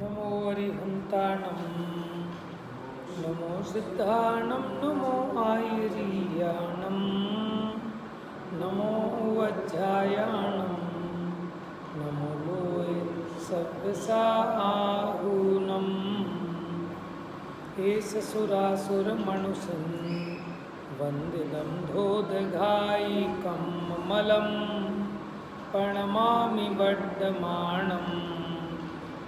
नमो अरिहन्ताणं नमो सिद्धाणं नमो आयरीयाणं नमो वज्रायाणं नमो लोय सव्यसाहूनं एष सुरासुरमणुषं वन्दितं धोदघायिकं मलं प्रणमामि वर्धमानं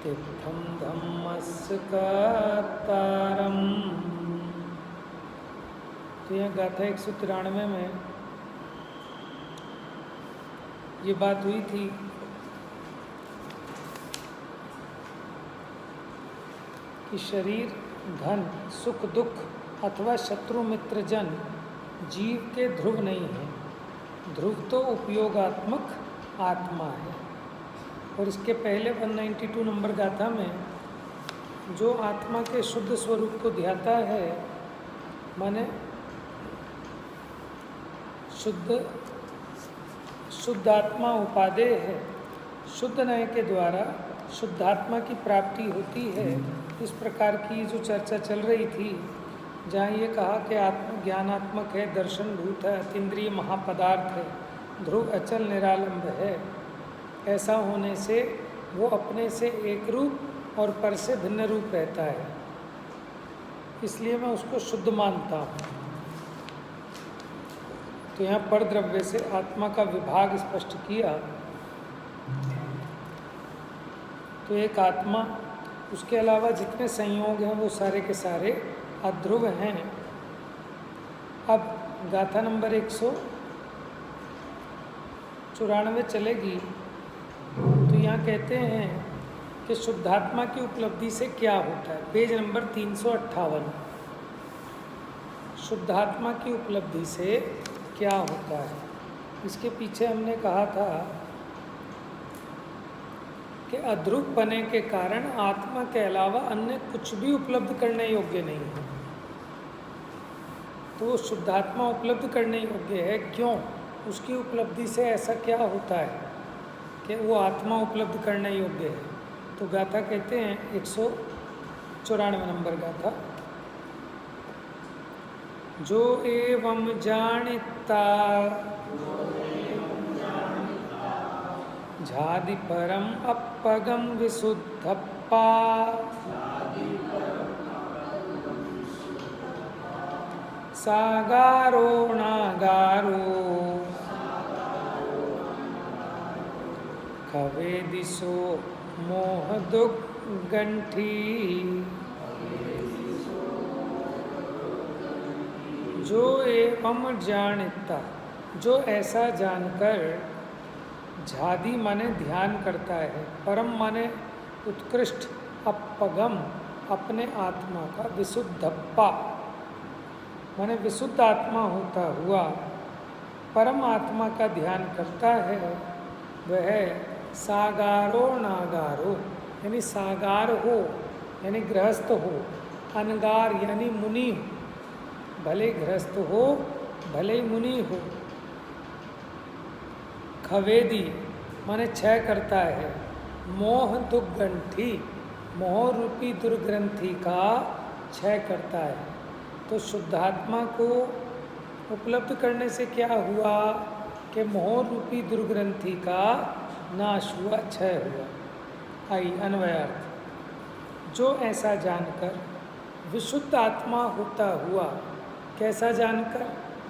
तीर्थं धम्मस्य कर्तारम्। तो यह गाथा 193 में ये बात हुई थी कि शरीर, धन, सुख, दुख अथवा शत्रु मित्र जन जीव के ध्रुव नहीं है। ध्रुव तो उपयोगात्मक आत्मा है। और इसके पहले 192 नंबर गाथा में जो आत्मा के शुद्ध स्वरूप को ध्याता है, माने शुद्ध आत्मा उपादेय है। शुद्ध नय के द्वारा शुद्धात्मा की प्राप्ति होती है। इस प्रकार की जो चर्चा चल रही थी, जहाँ ये कहा कि आत्मा ज्ञानात्मक है, दर्शनभूत है, अतीन्द्रिय महापदार्थ है, ध्रुव अचल निरालंब है। ऐसा होने से वो अपने से एक रूप और पर से भिन्न रूप रहता है, इसलिए मैं उसको शुद्ध मानता हूँ। तो यहाँ पर द्रव्य से आत्मा का विभाग स्पष्ट किया। तो एक आत्मा, उसके अलावा जितने संयोग हैं वो सारे के सारे अध्रुव हैं। अब गाथा नंबर 194 चलेगी। तो यहाँ कहते हैं कि शुद्धात्मा की उपलब्धि से क्या होता है। Page number 358। शुद्धात्मा की उपलब्धि से क्या होता है। इसके पीछे हमने कहा था कि अध्रुव बने के कारण आत्मा के अलावा अन्य कुछ भी उपलब्ध करने योग्य नहीं है। तो वो शुद्धात्मा उपलब्ध करने योग्य है। क्यों? उसकी उपलब्धि से ऐसा क्या होता है कि वो आत्मा उपलब्ध करने योग्य है। तो गाथा कहते हैं 194 नंबर गाथा। जो एवं जानिता झादि परम अपगम विशुद्धप्पा सागारो नागारो कवे दिशो मोह दुगंठी। जो एवं जानता, जो ऐसा जानकर, झादी माने ध्यान करता है, परम माने उत्कृष्ट, अपगम अपने आत्मा का, विशुद्धप्पा माने विशुद्ध आत्मा होता हुआ परम आत्मा का ध्यान करता है, वह सागारो नागारो यानी सागार हो यानी गृहस्थ हो, अनगार यानी मुनि, भले गृहस्थ हो भले मुनि हो, खवेदी माने क्षय करता है, मोह दुर्ग्रंथि मोह रूपी दुर्ग्रंथि का क्षय करता है। तो शुद्धात्मा को उपलब्ध करने से क्या हुआ कि मोह रूपी दुर्ग्रंथि का नाश हुआ, क्षय हुआ। आई अन्वयार्थ। जो ऐसा जानकर विशुद्ध आत्मा होता हुआ, कैसा जानकर,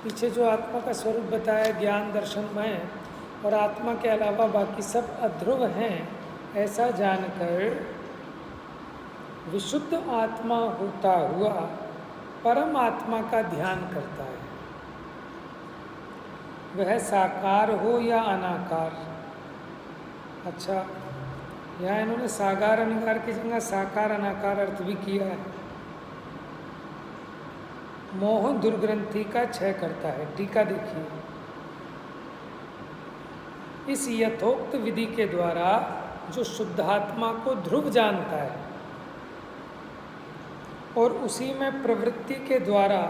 पीछे जो आत्मा का स्वरूप बताया ज्ञान दर्शनमय और आत्मा के अलावा बाकी सब अध्रुव हैं, ऐसा जानकर विशुद्ध आत्मा होता हुआ परम आत्मा का ध्यान करता है। वह साकार हो या अनाकार। अच्छा, यहाँ इन्होंने साकार अनाकार की जगह साकार अनाकार अर्थ भी किया है। मोह दुर्ग्रंथि का क्षय करता है। टीका देखिए। इस यथोक्त विधि के द्वारा जो शुद्धात्मा को ध्रुव जानता है और उसी में प्रवृत्ति के द्वारा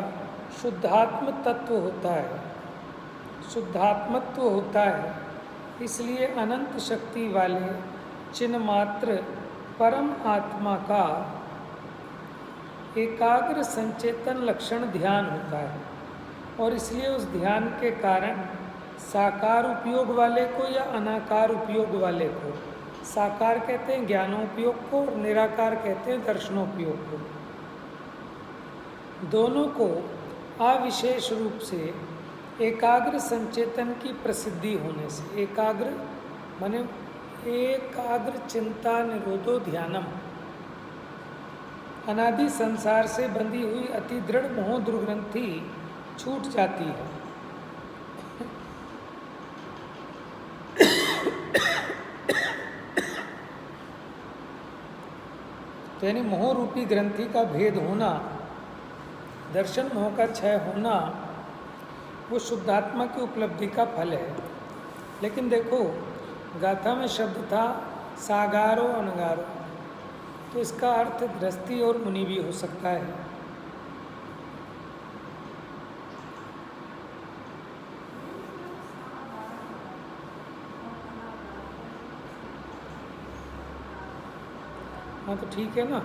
शुद्धात्म तत्व होता है, शुद्धात्मत्व होता है, इसलिए अनंत शक्ति वाले चिन्ह मात्र परम आत्मा का एकाग्र संचेतन लक्षण ध्यान होता है, और इसलिए उस ध्यान के कारण साकार उपयोग वाले को या अनाकार उपयोग वाले को, साकार कहते हैं ज्ञानोपयोग को और निराकार कहते हैं दर्शनोपयोग को, दोनों को अविशेष रूप से एकाग्र संचेतन की प्रसिद्धि होने से, एकाग्र माने एकाग्र चिंता निरोधो ध्यानम, अनादि संसार से बंधी हुई अति दृढ़ मोह दुर्ग्रंथि छूट जाती है। तो यानी मोह रूपी ग्रंथि का भेद होना, दर्शन मोह का क्षय होना, वो शुद्धात्मा की उपलब्धि का फल है। लेकिन देखो गाथा में शब्द था सागारो अनगारो, तो इसका अर्थ गृहस्थी और मुनि भी हो सकता है। हाँ तो ठीक है ना,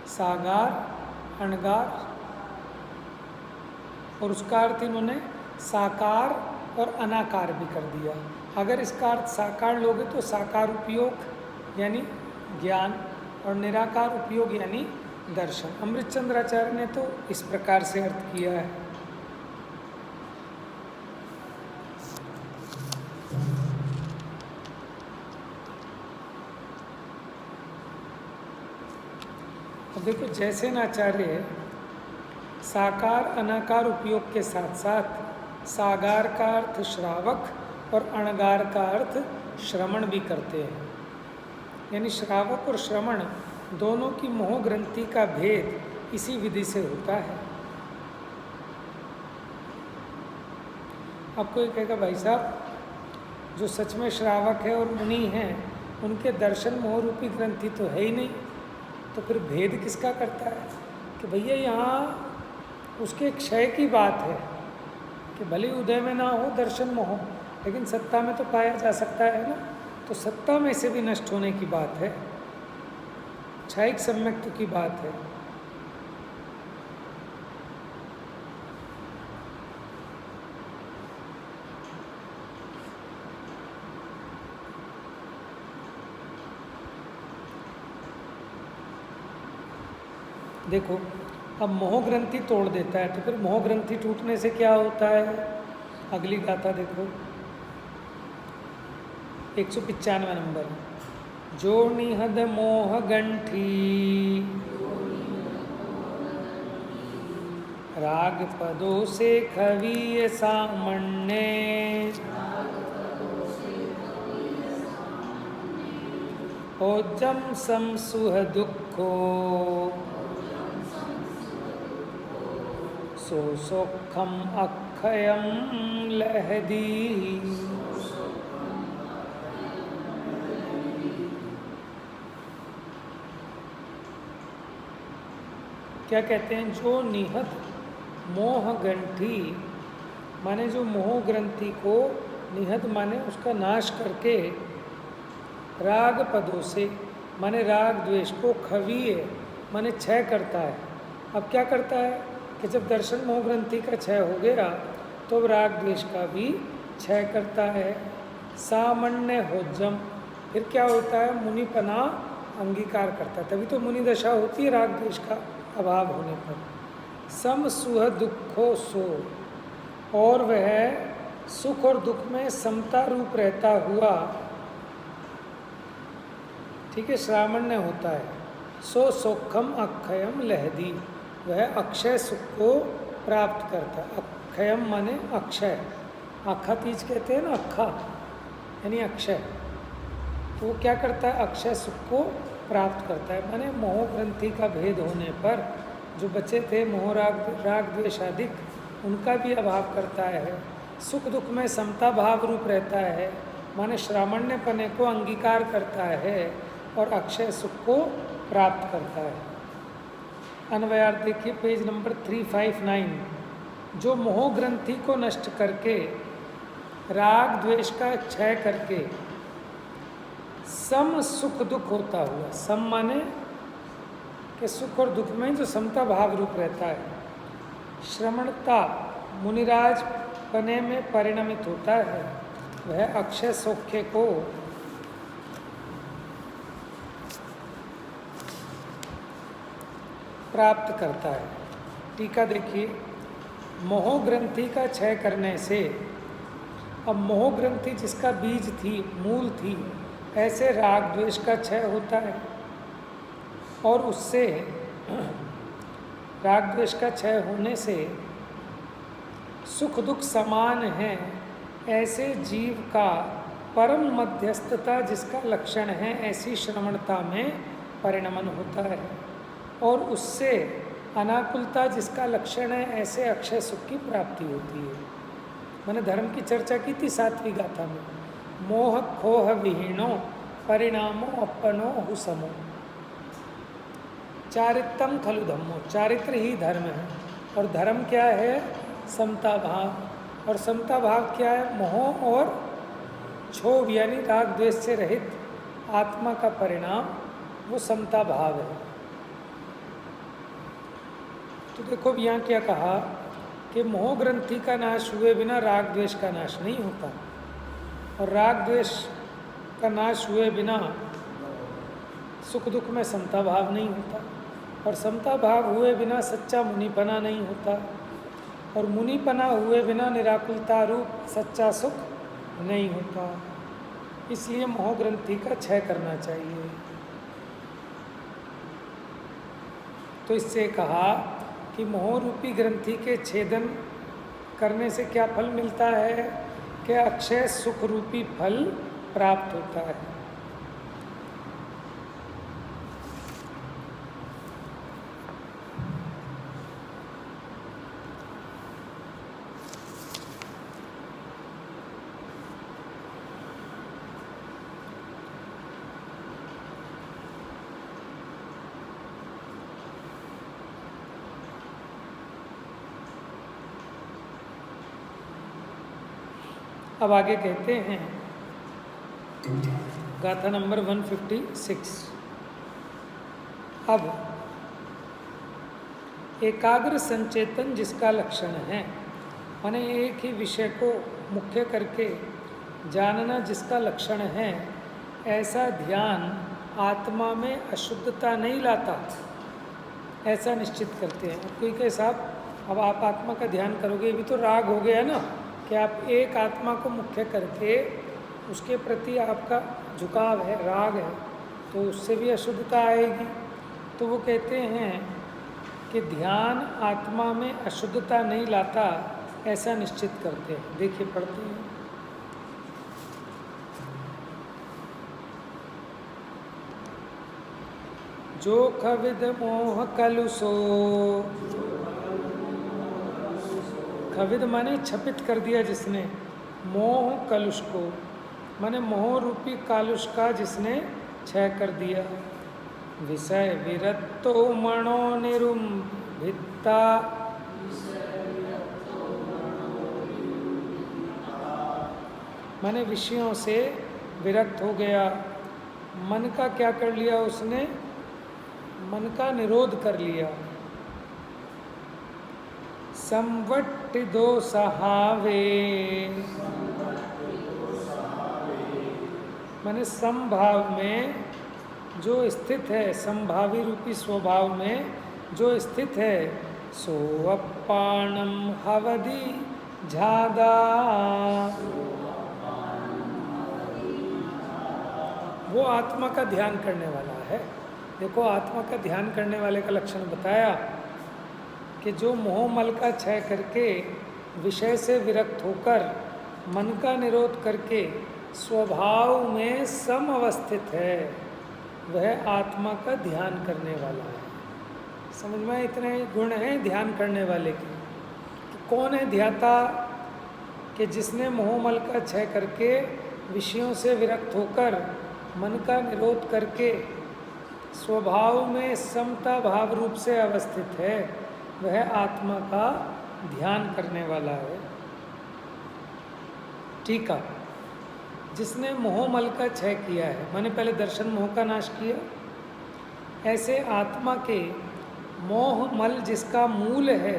सागार अणगार, और उसका अर्थ इन्होंने साकार और अनाकार भी कर दिया। अगर इसका अर्थ साकार लोगे तो साकार उपयोग यानी ज्ञान और निराकार उपयोग यानी दर्शन। अमृतचंद्राचार्य ने तो इस प्रकार से अर्थ किया है। अब देखो जैसे नाचार्य साकार अनाकार उपयोग के साथ साथ सागार का अर्थ श्रावक और अणगार का अर्थ श्रवण भी करते हैं, यानी श्रावक और श्रवण दोनों की मोह ग्रंथि का भेद इसी विधि से होता है। आपको ये कहेगा भाई साहब जो सच में श्रावक है और मुनि हैं उनके दर्शन मोह रूपी ग्रंथि तो है ही नहीं, तो फिर भेद किसका करता है? कि भैया यहाँ उसके क्षय की बात है कि भले उदय में ना हो दर्शन मोह, लेकिन सत्ता में तो पाया जा सकता है ना, तो सत्ता में से भी नष्ट होने की बात है, क्षयिक सम्यक्त्व की बात है। देखो अब मोह ग्रंथि तोड़ देता है, तो फिर मोह ग्रंथि टूटने से क्या होता है? अगली गाथा देखो 195 नंबर, जो निहद मोह गंठी राग पदों से खवीय सामण्य ओजम समसुह दुखो सो सोखम अक्षयम लहदी। क्या कहते हैं? जो निहत मोह ग्रंथि माने जो मोह ग्रंथि को निहत माने उसका नाश करके, राग पदों से माने राग द्वेष को, खवीय माने क्षय करता है। अब क्या करता है कि जब दर्शन मोह ग्रंथि का क्षय हो गया तो राग द्वेष का भी क्षय करता है। सामान्य होजम, फिर क्या होता है? मुनिपना अंगीकार करता है, तभी तो मुनि दशा होती है राग द्वेष का अभाव होने पर। सम सुह दुखो सो, और वह सुख और दुख में समता रूप रहता हुआ, ठीक है, श्रावण्य होता है। सो सोखम अक्षयम लहदी, वह अक्षय सुख को प्राप्त करता है। अक्षयम माने अक्षय, अखा तीज कहते हैं ना, अखा यानी अक्षय। तो वो क्या करता है? अक्षय सुख को प्राप्त करता है। माने मोह ग्रंथि का भेद होने पर जो बचे थे मोह राग द्वेष आदि, उनका भी अभाव करता है। सुख दुख में समता भाव रूप रहता है, माने श्रावण्यपने को अंगीकार करता है और अक्षय सुख को प्राप्त करता है। अन्वयार्थ देखिए पेज नंबर 359। जो मोह ग्रंथि को नष्ट करके, राग द्वेष का क्षय करके सम सुख दुख होता हुआ, सम माने कि सुख और दुख में जो समता भाव रूप रहता है, श्रमणता मुनिराज बने में परिणमित होता है, वह अक्षय सौख्य को प्राप्त करता है। टीका देखिए, मोह ग्रंथि का क्षय करने से, अब मोह ग्रंथि जिसका बीज थी, मूल थी, ऐसे राग द्वेष का क्षय होता है और उससे राग द्वेष का क्षय होने से सुख दुख समान है, ऐसे जीव का परम मध्यस्थता जिसका लक्षण है, ऐसी श्रवणता में परिणमन होता है और उससे अनाकुलता जिसका लक्षण है, ऐसे अक्षय सुख की प्राप्ति होती है। मैंने धर्म की चर्चा की थी 7वीं गाथा में, मोह खोह विहीणो परिणामो अपनो हुसमो चारित्रम खलु धम्मो, चारित्र ही धर्म है और धर्म क्या है? समता भाव। और समता भाव क्या है? मोह और क्षोभ यानी राग द्वेष से रहित आत्मा का परिणाम वो समता भाव है। तो देखो यहाँ क्या कहा कि मोह ग्रंथि का नाश हुए बिना राग द्वेष का नाश नहीं होता और राग द्वेष का नाश हुए बिना सुख दुख में समता भाव नहीं होता और समता भाव हुए बिना सच्चा मुनिपना नहीं होता और मुनिपना हुए बिना निराकुलता रूप सच्चा सुख नहीं होता। इसलिए मोह ग्रंथि का क्षय करना चाहिए। तो इससे कहा कि मोह रूपी ग्रंथि के छेदन करने से क्या फल मिलता है कि अक्षय सुख रूपी फल प्राप्त होता है। अब आगे कहते हैं गाथा नंबर 156। अब एकाग्र संचेतन जिसका लक्षण है, माने एक ही विषय को मुख्य करके जानना जिसका लक्षण है, ऐसा ध्यान आत्मा में अशुद्धता नहीं लाता, ऐसा निश्चित करते हैं। कोई कहे साहब अब आप आत्मा का ध्यान करोगे, भी तो राग हो गया ना कि आप एक आत्मा को मुख्य करके उसके प्रति आपका झुकाव है, राग है, तो उससे भी अशुद्धता आएगी। तो वो कहते हैं कि ध्यान आत्मा में अशुद्धता नहीं लाता, ऐसा निश्चित करते हैं। देखिए पढ़ते हैं, जो खविद मोह कलुषो, खविद माने छपित कर दिया जिसने, मोह कलुष को माने मोह रूपी कालुष का जिसने क्षय कर दिया। विषय विरत्तो मणो निरुम्भिता, माने विषयों से विरक्त हो गया। मन का क्या कर लिया उसने? मन का निरोध कर लिया। संवट्टि दो सहावे, माने समभाव में जो स्थित है, संभावी रूपी स्वभाव में जो स्थित है, सो अपाणम हवदि झादा, वो आत्मा का ध्यान करने वाला है। देखो आत्मा का ध्यान करने वाले का लक्षण बताया कि जो मोह मल का क्षय करके विषय से विरक्त होकर मन का निरोध करके स्वभाव में सम अवस्थित है, वह आत्मा का ध्यान करने वाला है। समझ में इतने गुण हैं ध्यान करने वाले के। तो कौन है ध्याता? कि जिसने मोह मल का क्षय करके विषयों से विरक्त होकर मन का निरोध करके स्वभाव में समता भाव रूप से अवस्थित है, वह आत्मा का ध्यान करने वाला है। ठीक है। जिसने मोहमल का क्षय किया है, माने पहले दर्शन मोह का नाश किया, ऐसे आत्मा के मोह मल जिसका मूल है,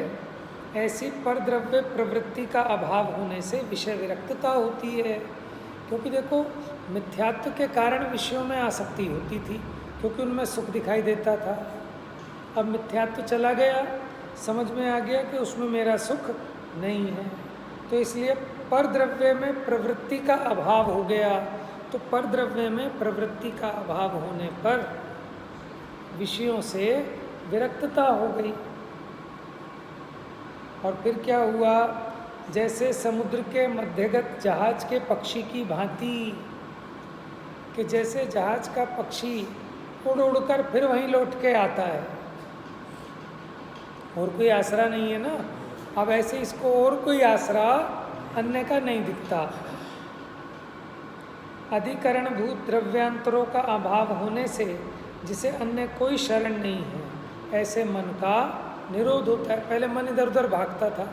ऐसी परद्रव्य प्रवृत्ति का अभाव होने से विषय विरक्तता होती है। क्योंकि देखो, मिथ्यात्व के कारण विषयों में आसक्ति होती थी, क्योंकि उनमें सुख दिखाई देता था। अब मिथ्यात्व चला गया, समझ में आ गया कि उसमें मेरा सुख नहीं है, तो इसलिए परद्रव्य में प्रवृत्ति का अभाव हो गया। तो परद्रव्य में प्रवृत्ति का अभाव होने पर विषयों से विरक्तता हो गई। और फिर क्या हुआ, जैसे समुद्र के मध्यगत जहाज के पक्षी की भांति, कि जैसे जहाज का पक्षी उड़ उड़कर फिर वहीं लौट के आता है, और कोई आसरा नहीं है ना, अब ऐसे इसको और कोई आसरा अन्य का नहीं दिखता। अधिकरण भूत द्रव्यांतरों का अभाव होने से जिसे अन्य कोई शरण नहीं है, ऐसे मन का निरोध होता है। पहले मन इधर उधर भागता था,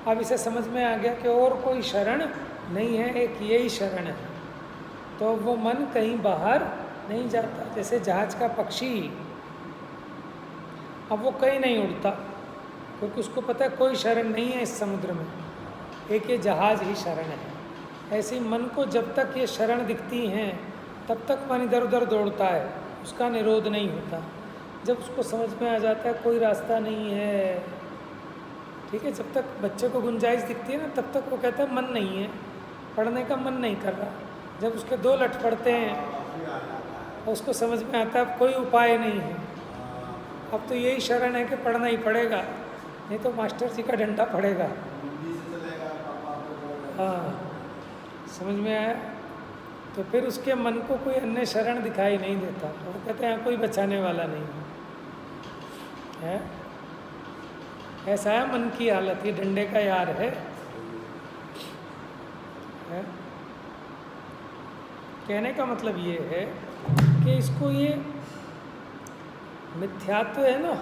अब इसे समझ में आ गया कि और कोई शरण नहीं है, एक यही शरण है, तो वो मन कहीं बाहर नहीं जाता। जैसे जहाज का पक्षी, अब वो कहीं नहीं उड़ता, क्योंकि उसको पता है कोई शरण नहीं है इस समुद्र में, एक ये जहाज ही शरण है। ऐसे ही मन को जब तक ये शरण दिखती हैं तब तक मन इधर उधर दौड़ता है, उसका निरोध नहीं होता। जब उसको समझ में आ जाता है कोई रास्ता नहीं है, ठीक है, जब तक बच्चे को गुंजाइश दिखती है ना, तब तक वो कहता है मन नहीं है, पढ़ने का मन नहीं कर रहा। जब उसके दो लट पड़ते हैं और उसको समझ में आता है अब कोई उपाय नहीं है, अब तो यही शरण है कि पढ़ना ही पड़ेगा, नहीं तो मास्टर जी का डंडा पड़ेगा। हाँ, समझ में आया। तो फिर उसके मन को कोई अन्य शरण दिखाई नहीं देता, वो कहते हैं कोई बचाने वाला नहीं है। ऐसा है मन की हालत, ये डंडे का यार है। कहने का मतलब ये है कि इसको ये मिथ्यात्व है ना,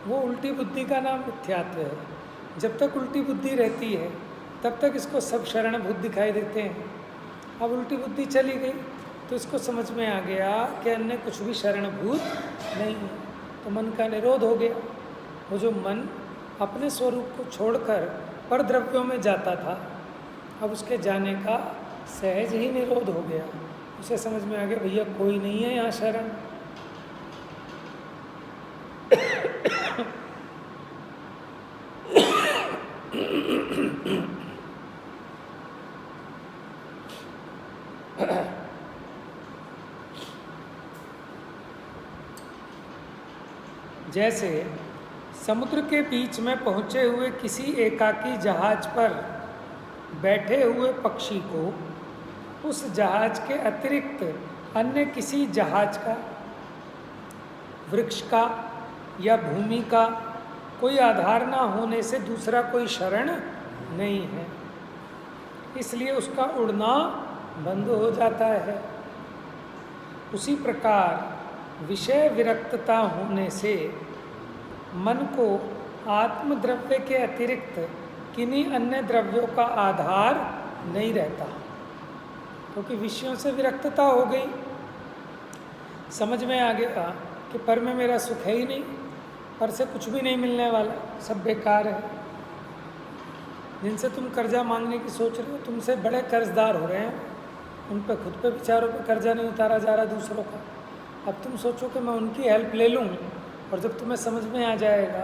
वो उल्टी बुद्धि का नाम मिथ्यात्व है। जब तक उल्टी बुद्धि रहती है तब तक इसको सब शरणभूत दिखाई देते हैं। अब उल्टी बुद्धि चली गई तो इसको समझ में आ गया कि अन्य कुछ भी शरणभूत नहीं है, तो मन का निरोध हो गया। वो जो मन अपने स्वरूप को छोड़कर परद्रव्यों में जाता था, अब उसके जाने का सहज ही निरोध हो गया। उसे समझ में आ गया भैया कोई नहीं है यहाँ शरण। जैसे समुद्र के बीच में पहुँचे हुए किसी एकाकी जहाज पर बैठे हुए पक्षी को उस जहाज के अतिरिक्त अन्य किसी जहाज का, वृक्ष का या भूमि का कोई आधार ना होने से दूसरा कोई शरण नहीं है, इसलिए उसका उड़ना बंद हो जाता है। उसी प्रकार विषय विरक्तता होने से मन को आत्मद्रव्य के अतिरिक्त किन्हीं अन्य द्रव्यों का आधार नहीं रहता, क्योंकि विषयों से विरक्तता हो गई। समझ में आ गया कि पर में मेरा सुख है ही नहीं, पर से कुछ भी नहीं मिलने वाला, सब बेकार है। जिनसे तुम कर्जा मांगने की सोच रहे हो, तुमसे बड़े कर्जदार हो रहे हैं, उन पे खुद पे बेचारों पे कर्जा नहीं उतारा जा रहा दूसरों का। अब तुम सोचो कि मैं उनकी हेल्प ले लूँ, और जब तुम्हें समझ में आ जाएगा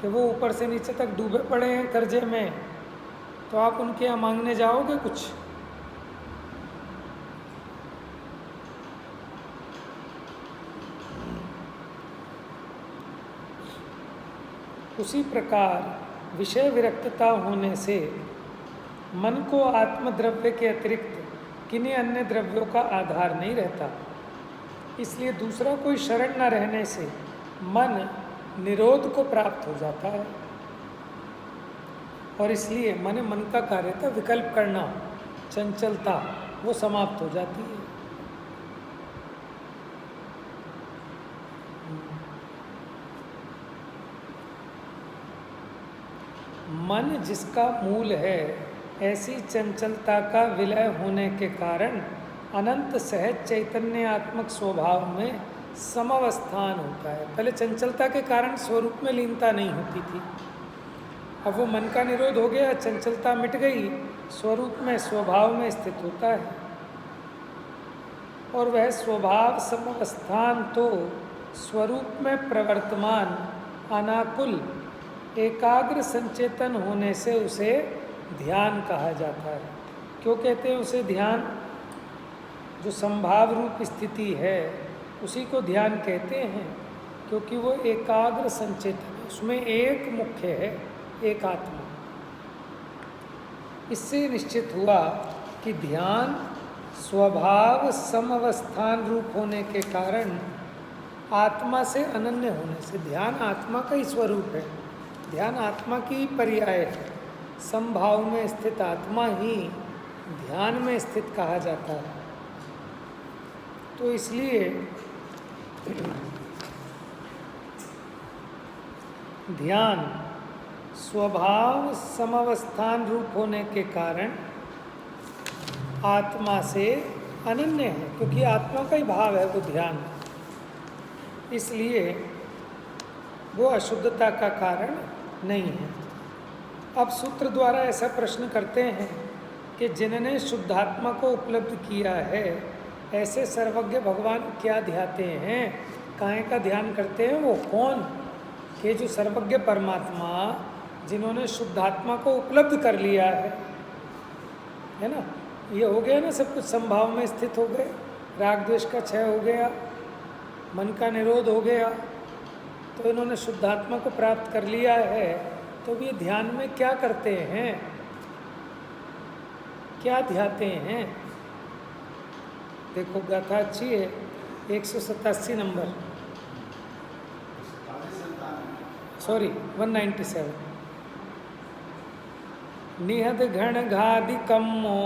कि वो ऊपर से नीचे तक डूबे पड़े हैं कर्जे में, तो आप उनके यहाँ मांगने जाओगे कुछ? उसी प्रकार विषय विरक्तता होने से मन को आत्मद्रव्य के अतिरिक्त किन्हीं अन्य द्रव्यों का आधार नहीं रहता, इसलिए दूसरा कोई शरण न रहने से मन निरोध को प्राप्त हो जाता है। और इसलिए मन का कार्य था विकल्प करना, चंचलता, वो समाप्त हो जाती है। मन जिसका मूल है, ऐसी चंचलता का विलय होने के कारण अनंत सहज चैतन्यात्मक स्वभाव में समवस्थान होता है। पहले चंचलता के कारण स्वरूप में लीनता नहीं होती थी, अब वो मन का निरोध हो गया, चंचलता मिट गई, स्वरूप में स्वभाव में स्थित होता है। और वह स्वभाव समवस्थान तो स्वरूप में प्रवर्तमान अनाकुल एकाग्र संचेतन होने से उसे ध्यान कहा जाता है। क्यों कहते हैं उसे ध्यान? जो संभाव रूप स्थिति है उसी को ध्यान कहते हैं, क्योंकि वो एकाग्र संचेतन है, उसमें एक मुख्य है, एक आत्मा। इससे निश्चित हुआ कि ध्यान स्वभाव समवस्थान रूप होने के कारण आत्मा से अनन्य होने से, ध्यान आत्मा का ही स्वरूप है, ध्यान आत्मा की पर्याय है। समभाव में स्थित आत्मा ही ध्यान में स्थित कहा जाता है। तो इसलिए ध्यान स्वभाव समवस्थान रूप होने के कारण आत्मा से अनन्य है, क्योंकि आत्मा का ही भाव है वो ध्यान, इसलिए वो अशुद्धता का कारण नहीं है। अब सूत्र द्वारा ऐसा प्रश्न करते हैं कि जिन्होंने शुद्धात्मा को उपलब्ध किया है ऐसे सर्वज्ञ भगवान क्या ध्याते हैं, काहे का ध्यान करते हैं? वो कौन? कि जो सर्वज्ञ परमात्मा जिन्होंने शुद्धात्मा को उपलब्ध कर लिया है ना, ये हो गया ना, सब कुछ संभाव में स्थित हो गए, राग द्वेष का क्षय हो गया, मन का निरोध हो गया, तो इन्होंने शुद्धात्मा को प्राप्त कर लिया है। तो ये ध्यान में क्या करते हैं, क्या ध्याते हैं? देखो गाथा अच्छी है, 187 नंबर, सॉरी 197। निहत घण घादिकम्मो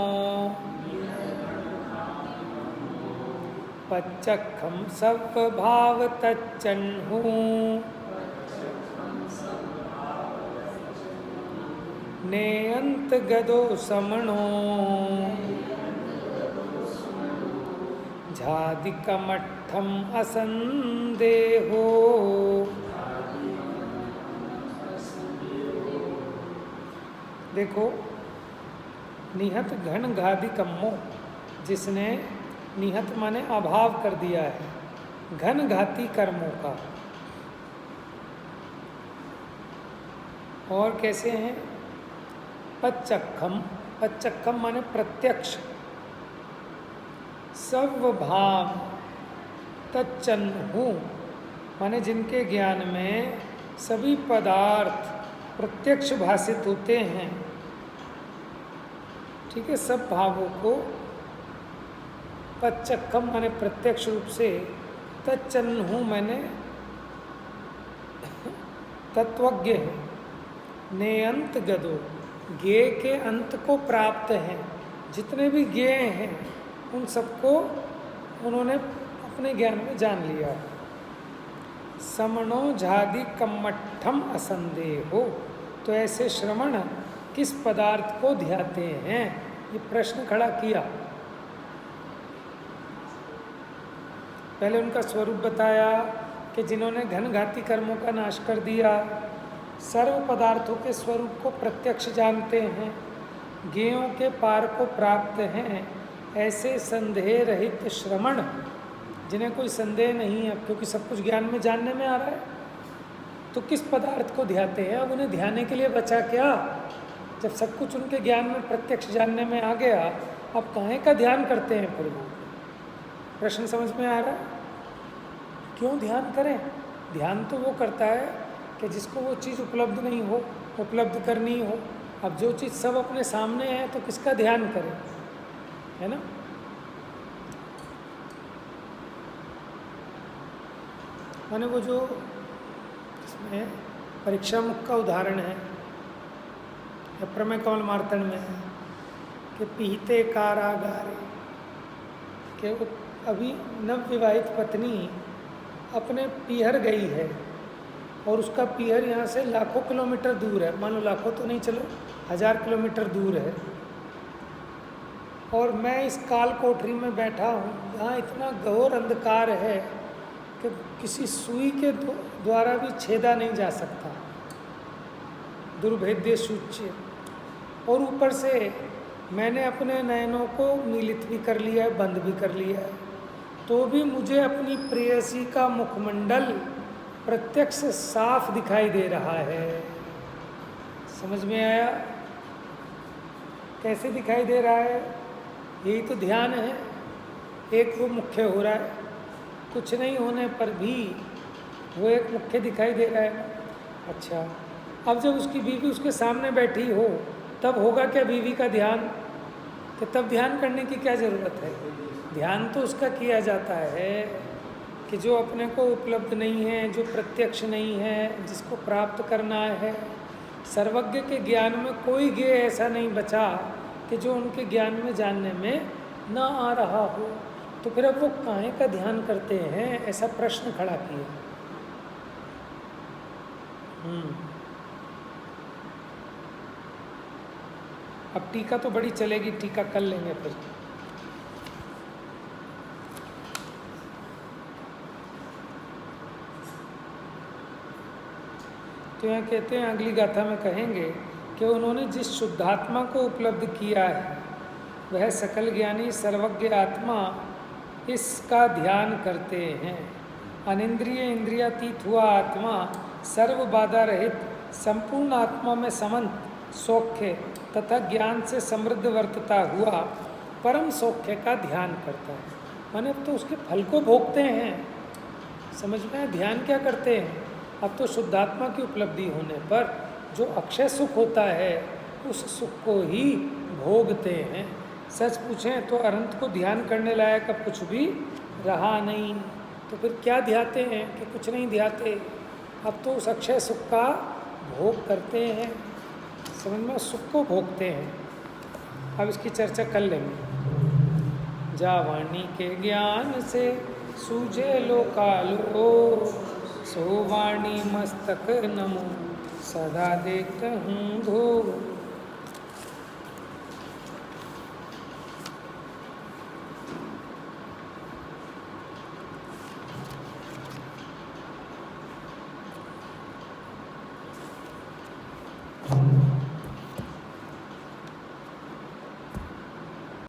पच्चखम स्वभाव तच्चन्हु नेयंत गदो समणो झादिकमठम असंदेहो। देखो, निहत घन घादिकम्मो, जिसने निहत माने अभाव कर दिया है घन घाती कर्मों का। और कैसे हैं? पच्चखम, पच्चखम माने प्रत्यक्ष, सर्वभाव तच्चन्हु माने जिनके ज्ञान में सभी पदार्थ प्रत्यक्ष भाषित होते हैं। ठीक है, सब भावों को पच्चखम माने प्रत्यक्ष रूप से, तच्चन्हु मैंने तत्वज्ञ है, नेयंत गदो ज्ञेय के अंत को प्राप्त हैं। जितने भी ज्ञेय हैं उन सबको उन्होंने अपने ज्ञान में जान लिया। समणो झादि कम्मठम असंदेहो, तो ऐसे श्रमण किस पदार्थ को ध्याते हैं, ये प्रश्न खड़ा किया। पहले उनका स्वरूप बताया कि जिन्होंने घनघाती कर्मों का नाश कर दिया, सर्व पदार्थों के स्वरूप को प्रत्यक्ष जानते हैं, ज्ञेयों के पार को प्राप्त हैं, ऐसे संदेह रहित श्रमण जिन्हें कोई संदेह नहीं है, क्योंकि सब कुछ ज्ञान में जानने में आ रहा है, तो किस पदार्थ को ध्याते हैं? अब उन्हें ध्याने के लिए बचा क्या? जब सब कुछ उनके ज्ञान में प्रत्यक्ष जानने में आ गया, अब काहे का ध्यान करते हैं फिर वो? प्रश्न समझ में आ रहा है? क्यों ध्यान करें? ध्यान तो वो करता है कि जिसको वो चीज़ उपलब्ध नहीं हो, उपलब्ध करनी हो। अब जो चीज़ सब अपने सामने है तो किसका ध्यान करें, है ना? माने वो जो इसमें परीक्षा मुख का उदाहरण है, या प्रमेय कमल मार्तंड में है कि पीते कारागारे, कि वो अभी नवविवाहित पत्नी अपने पीहर गई है और उसका पीहर यहाँ से लाखों किलोमीटर दूर है, मान लो लाखों तो नहीं, चलो 1000 किलोमीटर दूर है। और मैं इस काल कोठरी में बैठा हूँ जहाँ इतना घोर अंधकार है कि किसी सुई के द्वारा भी छेदा नहीं जा सकता, दुर्भेद्य सूच्य। और ऊपर से मैंने अपने नयनों को मीलित भी कर लिया है, बंद भी कर लिया है, तो भी मुझे अपनी प्रेयसी का मुखमंडल प्रत्यक्ष साफ दिखाई दे रहा है। समझ में आया कैसे दिखाई दे रहा है? यही तो ध्यान है। एक वो मुख्य हो रहा है, कुछ नहीं होने पर भी वो एक मुख्य दिखाई दे रहा है। अच्छा, अब जब उसकी बीवी उसके सामने बैठी हो तब होगा क्या बीवी का ध्यान? कि तब ध्यान करने की क्या ज़रूरत है? ध्यान तो उसका किया जाता है कि जो अपने को उपलब्ध नहीं है, जो प्रत्यक्ष नहीं है, जिसको प्राप्त करना है। सर्वज्ञ के ज्ञान में कोई ज्ञेय ऐसा नहीं बचा कि जो उनके ज्ञान में जानने में ना आ रहा हो। तो फिर अब वो काहे का ध्यान करते हैं, ऐसा प्रश्न खड़ा किया। अब टीका तो बड़ी चलेगी, टीका कर लेंगे फिर। तो यहाँ कहते हैं, अगली गाथा में कहेंगे कि उन्होंने जिस शुद्धात्मा को उपलब्ध किया है वह सकल ज्ञानी सर्वज्ञ आत्मा इसका ध्यान करते हैं। अनिंद्रिय इंद्रियातीत हुआ आत्मा सर्व बाधा रहित संपूर्ण आत्मा में समंत सौख्य तथा ज्ञान से समृद्ध वर्तता हुआ परम सौख्य का ध्यान करता है। माने अब तो उसके फल को भोगते हैं। समझ में आया? ध्यान क्या करते हैं? अब तो शुद्धात्मा की उपलब्धि होने पर जो अक्षय सुख होता है उस सुख को ही भोगते हैं। सच पूछें तो अनंत को ध्यान करने लायक अब कुछ भी रहा नहीं। तो फिर क्या ध्याते हैं कि कुछ नहीं ध्याते, अब तो उस अक्षय सुख का भोग करते हैं। समझ में? सुख को भोगते हैं। अब इसकी चर्चा कर लेंगे। जावाणी के ज्ञान से सूझे लोकालो, सोवाणी मस्तक नमो सदा देखता हूँ धो।